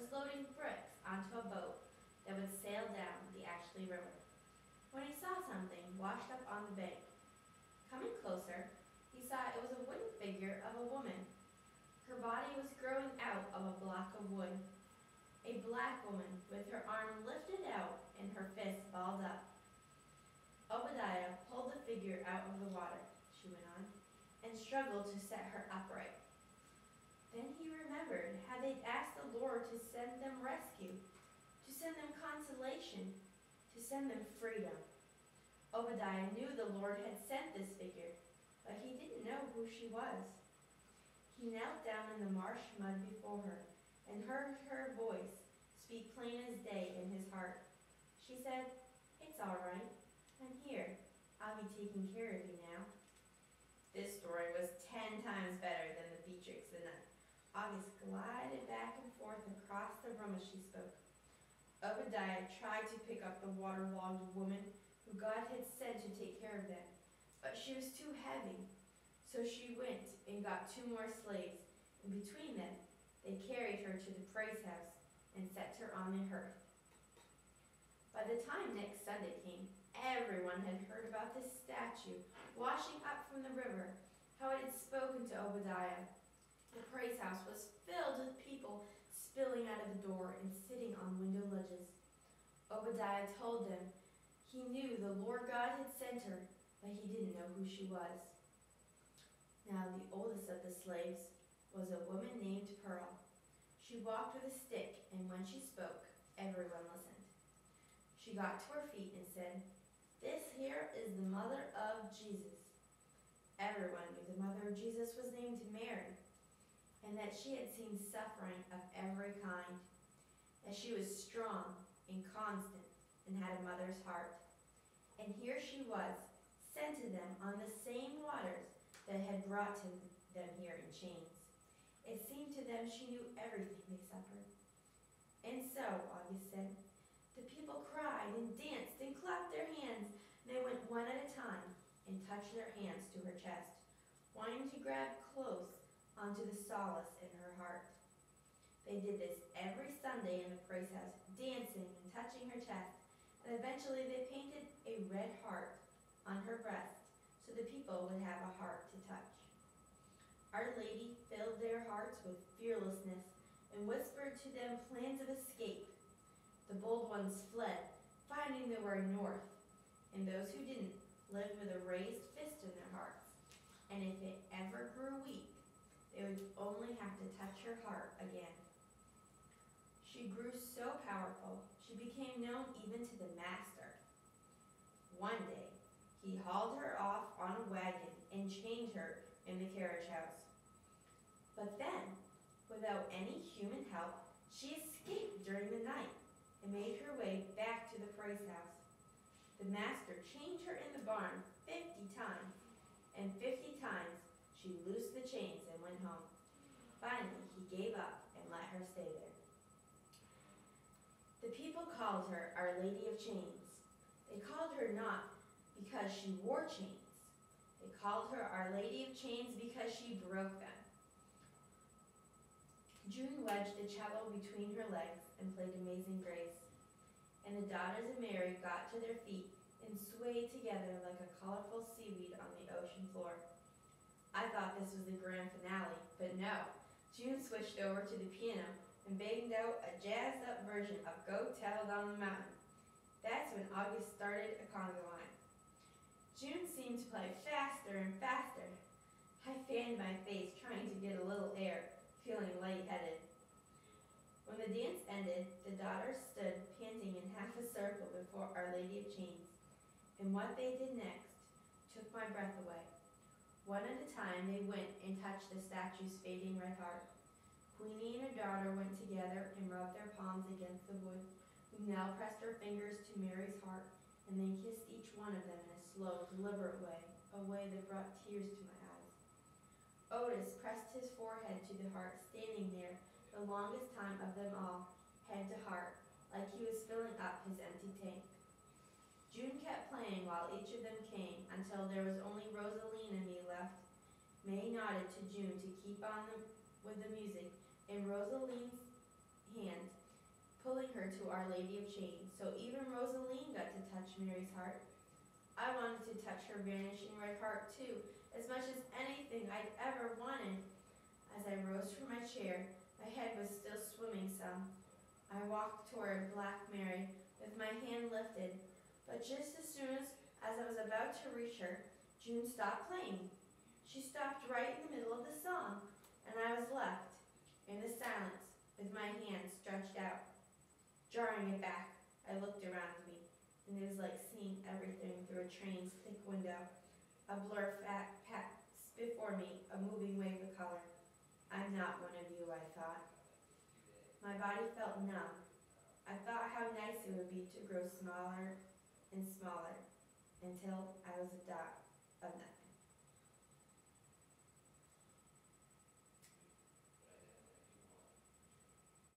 was loading bricks onto a boat that would sail down the Ashley River when he saw something washed up on the bank. Coming closer, he saw it was a wooden figure of a woman. Her body was growing out of a block of wood. A black woman with her arm lifted out and her fist balled up. Obadiah pulled the figure out of the water, she went on, and struggled to set her upright. Then he remembered how they'd asked the Lord to send them rescue, to send them consolation, to send them freedom. Obadiah knew the Lord had sent this figure, but he didn't know who she was. He knelt down in the marsh mud before her and heard her voice speak plain as day in his heart. She said, "It's all right. I'm here. I'll be taking care of you now." This story was 10 times better than the Beatrix and August glided back and forth across the room as she spoke. Obadiah tried to pick up the waterlogged woman who God had sent to take care of them, but she was too heavy. So she went and got 2 more slaves, and between them, they carried her to the praise house and set her on the hearth. By the time next Sunday came, everyone had heard about this statue washing up from the river, how it had spoken to Obadiah. The praise house was filled with people spilling out of the door and sitting on window ledges. Obadiah told them he knew the Lord God had sent her, but he didn't know who she was. Now the oldest of the slaves was a woman named Pearl. She walked with a stick, and when she spoke, everyone listened. She got to her feet and said, "This here is the mother of Jesus." Everyone knew the mother of Jesus was named Mary, and that she had seen suffering of every kind, that she was strong and constant and had a mother's heart. And here she was, sent to them on the same waters that had brought to them here in chains. It seemed to them she knew everything they suffered. And so, August said, the people cried and danced and clapped their hands, and they went one at a time and touched their hands to her chest, wanting to grab close onto the solace in her heart. They did this every Sunday in the praise house, dancing and touching her chest, and eventually they painted a red heart on her breast so the people would have a heart to touch. Our Lady filled their hearts with fearlessness and whispered to them plans of escape. The bold ones fled, finding their way north, and those who didn't lived with a raised fist in their hearts. And if it ever grew weak, they would only have to touch her heart again. She grew so powerful, she became known even to the master. One day, he hauled her off on a wagon and chained her in the carriage house. But then, without any human help, she escaped during the night and made her way back to the praise house. The master chained her in the barn 50 times, and 50 times she loosed the chains and went home. Finally, he gave up and let her stay there. The people called her Our Lady of Chains. They called her not because she wore chains. They called her Our Lady of Chains because she broke them. June wedged a cello between her legs and played Amazing Grace, and the daughters of Mary got to their feet and swayed together like a colorful seaweed on the ocean floor. I thought this was the grand finale, but no. June switched over to the piano and banged out a jazzed-up version of Go Tell It on the Mountain. That's when August started a conga line. June seemed to play faster and faster. I fanned my face, trying to get a little air, feeling lightheaded. When the dance ended, the daughters stood panting in half a circle before Our Lady of Chains, and what they did next took my breath away. One at a time, they went and touched the statue's fading red heart. Queenie and her daughter went together and rubbed their palms against the wood. Nell pressed her fingers to Mary's heart, and then kissed each one of them in a slow, deliberate way, a way that brought tears to my eyes. Otis pressed his forehead to the heart, standing there the longest time of them all, head to heart, like he was filling up his empty tank. June kept playing while each of them came, until there was only Rosaline and me left. May nodded to June to keep on with the music, and Rosaline hand, pulling her to Our Lady of Chains, so even Rosaline got to touch Mary's heart. I wanted to touch her vanishing red heart too, as much as anything I'd ever wanted. As I rose from my chair, my head was still swimming some. I walked toward Black Mary with my hand lifted, but just as soon as I was about to reach her, June stopped playing. She stopped right in the middle of the song, and I was left in the silence with my hand stretched out. Jarring it back, I looked around me, and it was like seeing everything through a train's thick window. A blur passed before me, a moving wave of color. I'm not one of you, I thought. My body felt numb. I thought how nice it would be to grow smaller and smaller until I was a dot of nothing.